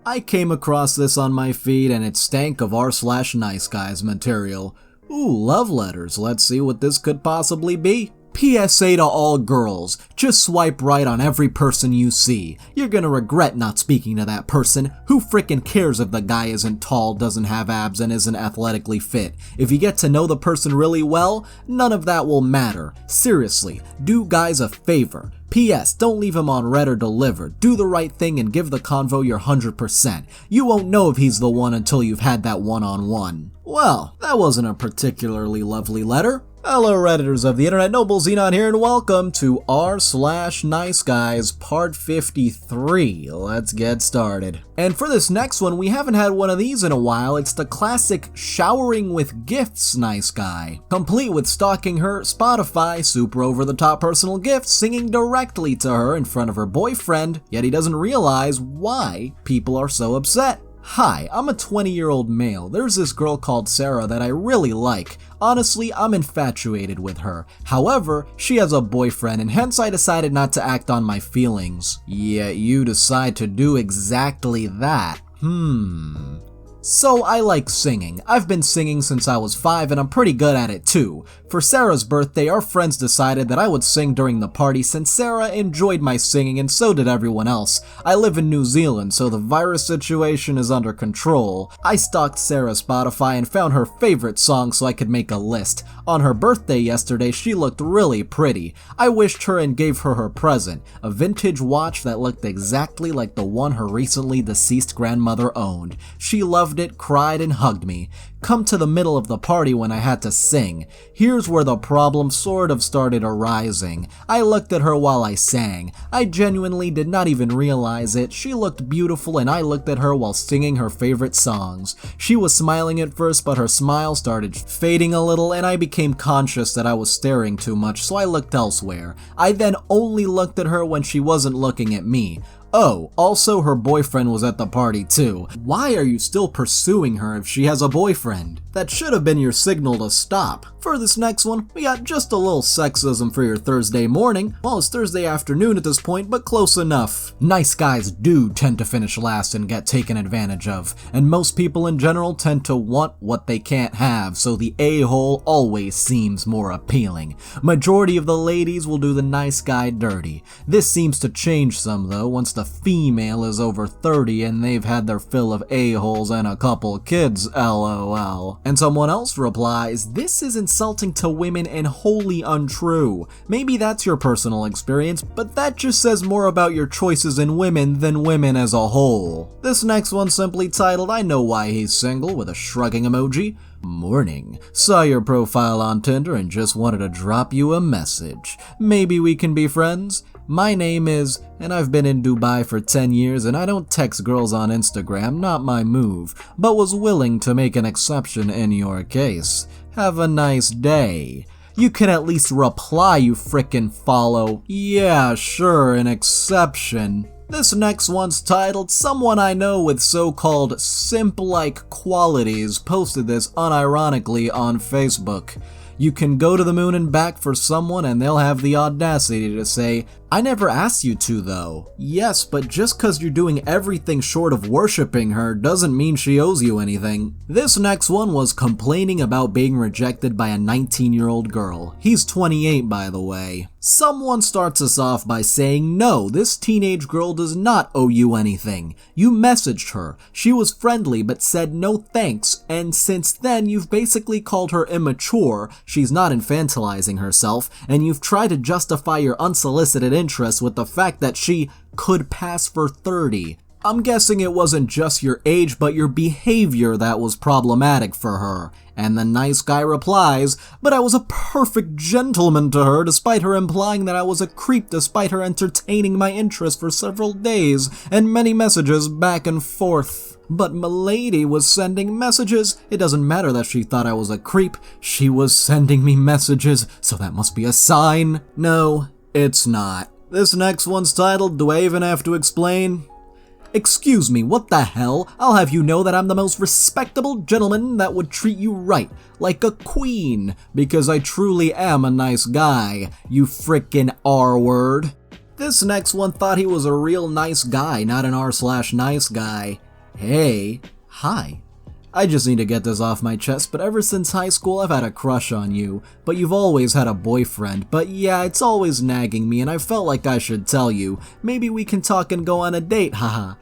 I came across this on my feed and it stank of r/NiceGuys material. Ooh, love letters, let's see what this could possibly be. PSA to all girls, just swipe right on every person you see. You're gonna regret not speaking to that person. Who frickin' cares if the guy isn't tall, doesn't have abs, and isn't athletically fit? If you get to know the person really well, none of that will matter. Seriously, do guys a favor. P.S. Don't leave him on read or delivered. Do the right thing and give the convo your 100%. You won't know if he's the one until you've had that one-on-one. Well, that wasn't a particularly lovely letter. Hello Redditors of the internet, Noble Xenon here, and welcome to r/NiceGuys Part 53. Let's get started. And for this next one, we haven't had one of these in a while. It's the classic showering with gifts nice guy, complete with stalking her, Spotify, super over-the-top personal gifts, singing directly to her in front of her boyfriend, yet he doesn't realize why people are so upset. Hi, I'm a 20-year-old male. There's this girl called Sarah that I really like. Honestly, I'm infatuated with her. However, she has a boyfriend and hence I decided not to act on my feelings. Yet you decide to do exactly that. So I like singing. I've been singing since I was 5 and I'm pretty good at it too. For Sarah's birthday, our friends decided that I would sing during the party since Sarah enjoyed my singing and so did everyone else. I live in New Zealand, so the virus situation is under control. I stalked Sarah's Spotify and found her favorite song so I could make a list. On her birthday yesterday, she looked really pretty. I wished her and gave her her present, a vintage watch that looked exactly like the one her recently deceased grandmother owned. She loved it, cried, and hugged me. Come to the middle of the party when I had to sing. Here's where the problem sort of started arising. I looked at her while I sang. I genuinely did not even realize it. She looked beautiful and I looked at her while singing her favorite songs. She was smiling at first, but her smile started fading a little and I became conscious that I was staring too much, so I looked elsewhere. I then only looked at her when she wasn't looking at me. Oh, also her boyfriend was at the party too. Why are you still pursuing her if she has a boyfriend? That should have been your signal to stop. For this next one, we got just a little sexism for your Thursday morning. Well, it's Thursday afternoon at this point, but close enough. Nice guys do tend to finish last and get taken advantage of, and most people in general tend to want what they can't have, so the a-hole always seems more appealing. Majority of the ladies will do the nice guy dirty. This seems to change some though once the female is over 30 and they've had their fill of a-holes and a couple kids, lol. And someone else replies, this is insulting to women and wholly untrue. Maybe that's your personal experience, but that just says more about your choices in women than women as a whole. This next one's simply titled, I know why he's single, with a shrugging emoji. Morning. Saw your profile on Tinder and just wanted to drop you a message. Maybe we can be friends? My name is, and I've been in Dubai for 10 years and I don't text girls on Instagram, not my move, but was willing to make an exception in your case. Have a nice day. You can at least reply, you frickin' follow. Yeah, sure, an exception. This next one's titled, Someone I Know with So-Called Simp-like Qualities posted this unironically on Facebook. You can go to the moon and back for someone and they'll have the audacity to say, I never asked you to though. Yes, but just cause you're doing everything short of worshipping her doesn't mean she owes you anything. This next one was complaining about being rejected by a 19-year-old girl. He's 28 by the way. Someone starts us off by saying, no, this teenage girl does not owe you anything. You messaged her. She was friendly but said no thanks, and since then you've basically called her immature, she's not infantilizing herself, and you've tried to justify your unsolicited interest with the fact that she could pass for 30. I'm guessing it wasn't just your age but your behavior that was problematic for her. And the nice guy replies, but I was a perfect gentleman to her despite her implying that I was a creep despite her entertaining my interest for several days and many messages back and forth. But m'lady was sending messages. It doesn't matter that she thought I was a creep. She was sending me messages, so that must be a sign. No, it's not. This next one's titled, Do I Even Have to Explain? Excuse me, what the hell? I'll have you know that I'm the most respectable gentleman that would treat you right, like a queen, because I truly am a nice guy, you frickin' R-word. This next one thought he was a real nice guy, not an r/nice guy. Hey, hi. I just need to get this off my chest, but ever since high school I've had a crush on you. But you've always had a boyfriend, but yeah, it's always nagging me and I felt like I should tell you. Maybe we can talk and go on a date, haha.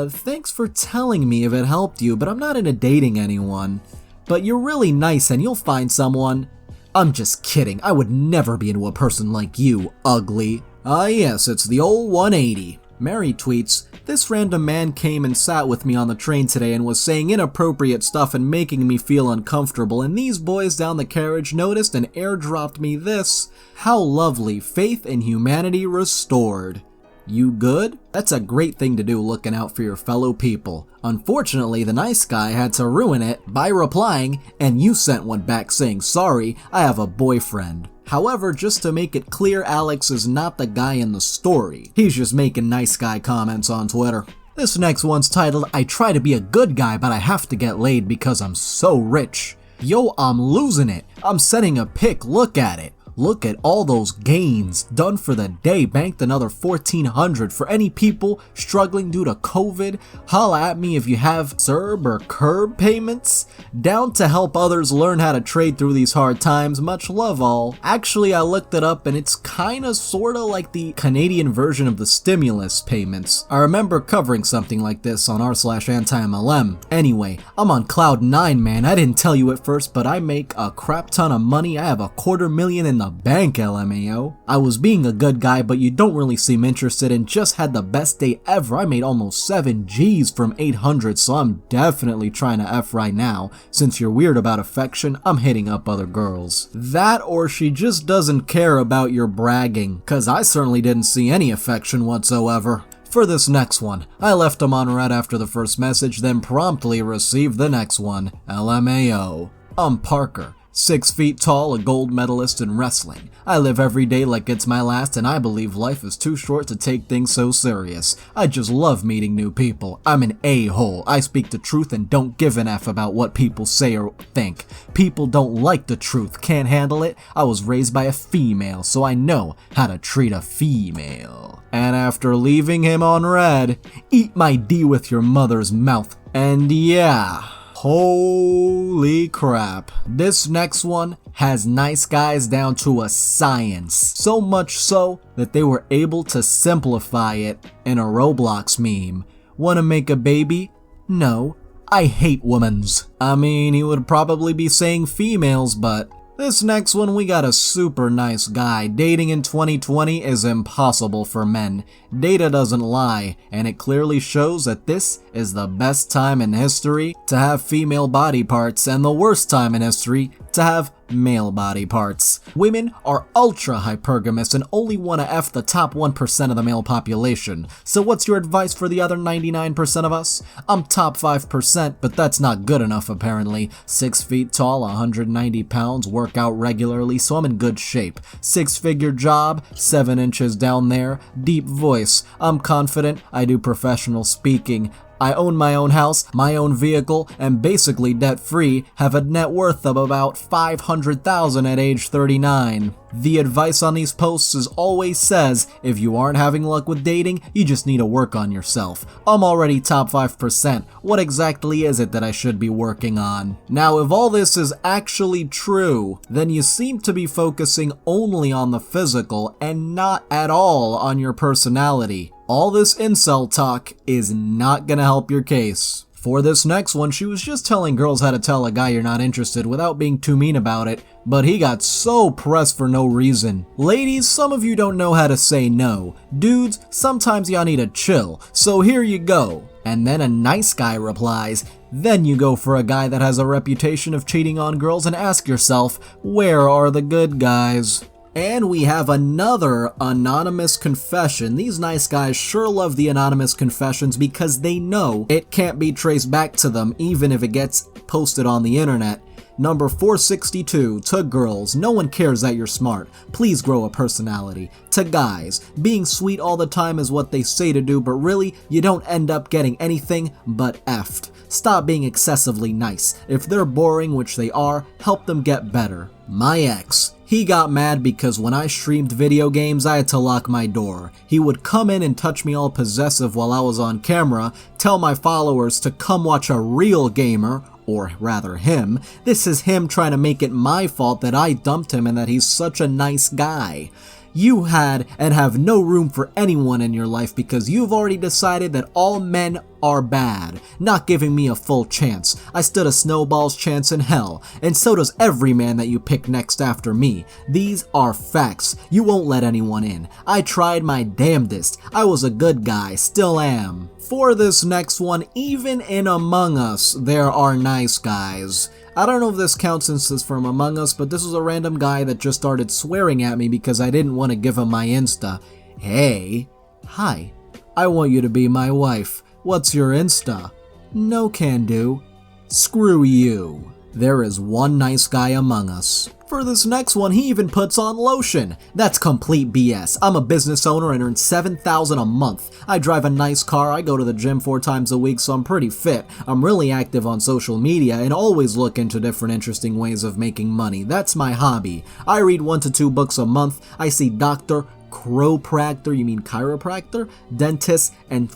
Thanks for telling me if it helped you, but I'm not into dating anyone. But you're really nice and you'll find someone. I'm just kidding, I would never be into a person like you, ugly. Ah yes, it's the old 180. Mary tweets, "This random man came and sat with me on the train today and was saying inappropriate stuff and making me feel uncomfortable, and these boys down the carriage noticed and airdropped me this. How lovely, faith in humanity restored." You good? That's a great thing to do, looking out for your fellow people. Unfortunately, the nice guy had to ruin it by replying, and you sent one back saying, "Sorry, I have a boyfriend." However, just to make it clear, Alex is not the guy in the story. He's just making nice guy comments on Twitter. This next one's titled, "I try to be a good guy, but I have to get laid because I'm so rich." Yo, I'm losing it. I'm sending a pic, look at it. Look at all those gains. Done for the day, banked another $1,400 for any people struggling due to COVID. Holla at me if you have CERB or curb payments. Down to help others learn how to trade through these hard times. Much love all. Actually, I looked it up and it's kinda sorta like the Canadian version of the stimulus payments. I remember covering something like this on r/anti-MLM. Anyway, I'm on cloud 9, man. I didn't tell you at first, but I make a crap ton of money. I have $250,000 in the bank, LMAO. I was being a good guy, but you don't really seem interested and just had the best day ever. I made almost 7 G's from 800, so I'm definitely trying to F right now. Since you're weird about affection, I'm hitting up other girls. That or she just doesn't care about your bragging, cause I certainly didn't see any affection whatsoever. For this next one, I left him on red after the first message, then promptly received the next one. LMAO. I'm Parker. 6 feet tall, a gold medalist in wrestling. I live every day like it's my last, and I believe life is too short to take things so serious. I just love meeting new people. I'm an a-hole. I speak the truth and don't give an F about what people say or think. People don't like the truth, can't handle it. I was raised by a female, so I know how to treat a female. And after leaving him on red, eat my D with your mother's mouth. And yeah. Holy crap. This next one has nice guys down to a science. So much so that they were able to simplify it in a Roblox meme. Wanna make a baby? No. I hate womans. I mean, he would probably be saying females, but this next one, we got a super nice guy. Dating in 2020 is impossible for men. Data doesn't lie, and it clearly shows that this is the best time in history to have female body parts and the worst time in history to have male body parts. Women are ultra hypergamous and only want to F the top 1% of the male population. So what's your advice for the other 99% of us? I'm top 5%, but that's not good enough apparently. 6 feet tall, 190 pounds, work out regularly, so I'm in good shape. 6-figure job, 7 inches down there, deep voice. I'm confident, I do professional speaking. I own my own house, my own vehicle, and basically debt-free, have a net worth of about $500,000 at age 39. The advice on these posts is always says, if you aren't having luck with dating, you just need to work on yourself. I'm already top 5%. What exactly is it that I should be working on? Now, if all this is actually true, then you seem to be focusing only on the physical and not at all on your personality. All this incel talk is not gonna help your case. For this next one, she was just telling girls how to tell a guy you're not interested without being too mean about it, but he got so pressed for no reason. Ladies, some of you don't know how to say no. Dudes, sometimes y'all need to chill, so here you go. And then a nice guy replies, then you go for a guy that has a reputation of cheating on girls and ask yourself, where are the good guys? And we have another anonymous confession. These nice guys sure love the anonymous confessions because they know it can't be traced back to them even if it gets posted on the internet. Number 462, to girls, no one cares that you're smart. Please grow a personality. To guys, being sweet all the time is what they say to do, but really, you don't end up getting anything but effed. Stop being excessively nice. If they're boring, which they are, help them get better. My ex. He got mad because when I streamed video games, I had to lock my door. He would come in and touch me all possessive while I was on camera, tell my followers to come watch a real gamer, or rather him. This is him trying to make it my fault that I dumped him and that he's such a nice guy. You had and have no room for anyone in your life because you've already decided that all men are bad, not giving me a full chance. I stood a snowball's chance in hell, and so does every man that you pick next after me. These are facts. You won't let anyone in. I tried my damnedest. I was a good guy, still am. For this next one, even in Among Us, there are nice guys. I don't know if this counts since it's from Among Us, but this was a random guy that just started swearing at me because I didn't want to give him my Insta. Hey, hi, I want you to be my wife. What's your Insta? No can do. Screw you. There is one nice guy among us. For this next one, he even puts on lotion. That's complete BS. I'm a business owner and earn $7,000 a month. I drive a nice car, I go to the gym 4 times a week, so I'm pretty fit. I'm really active on social media and always look into different interesting ways of making money. That's my hobby. I read 1 to 2 books a month. I see doctor, chiropractor, you mean chiropractor, dentist, and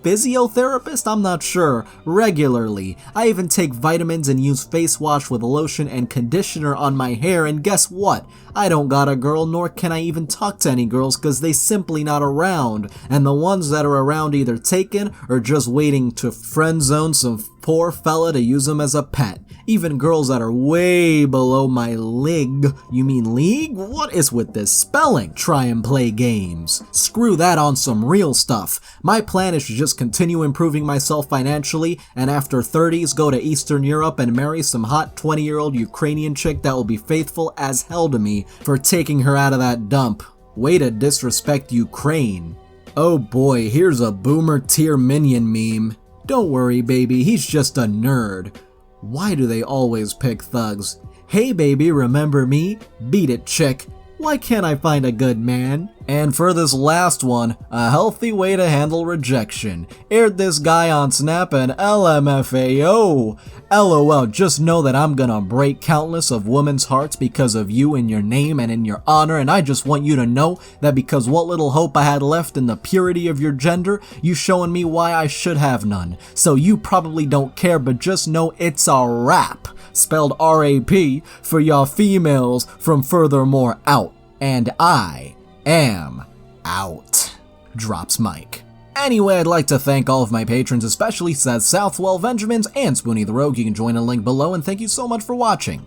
physiotherapist, I'm not sure, regularly. I even take vitamins and use face wash with lotion and conditioner on my hair, and guess what? I don't got a girl, nor can I even talk to any girls cause they simply not around, and the ones that are around either taken or just waiting to friend zone some poor fella to use them as a pet. Even girls that are way below my league. You mean league? What is with this spelling? Try and play games. Screw that on some real stuff. My plan is to just continue improving myself financially, and after 30s go to Eastern Europe and marry some hot 20-year-old Ukrainian chick that will be faithful as hell to me for taking her out of that dump. Way to disrespect Ukraine. Oh boy, here's a boomer tier minion meme. Don't worry baby, he's just a nerd. Why do they always pick thugs? Hey baby, remember me? Beat it chick. Why can't I find a good man? And for this last one, a healthy way to handle rejection. Aired this guy on Snap and LMFAO. LOL, just know that I'm gonna break countless of women's hearts because of you in your name and in your honor, and I just want you to know that because what little hope I had left in the purity of your gender, you showing me why I should have none. So you probably don't care, but just know it's a wrap. Spelled R-A-P for y'all females from furthermore out. And I am out. Drops mic. Anyway, I'd like to thank all of my patrons, especially Seth Southwell, Benjamins, and Spoonie the Rogue. You can join a link below, and thank you so much for watching.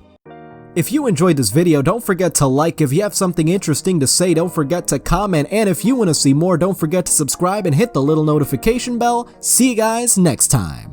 If you enjoyed this video, don't forget to like. If you have something interesting to say, don't forget to comment. And if you want to see more, don't forget to subscribe and hit the little notification bell. See you guys next time.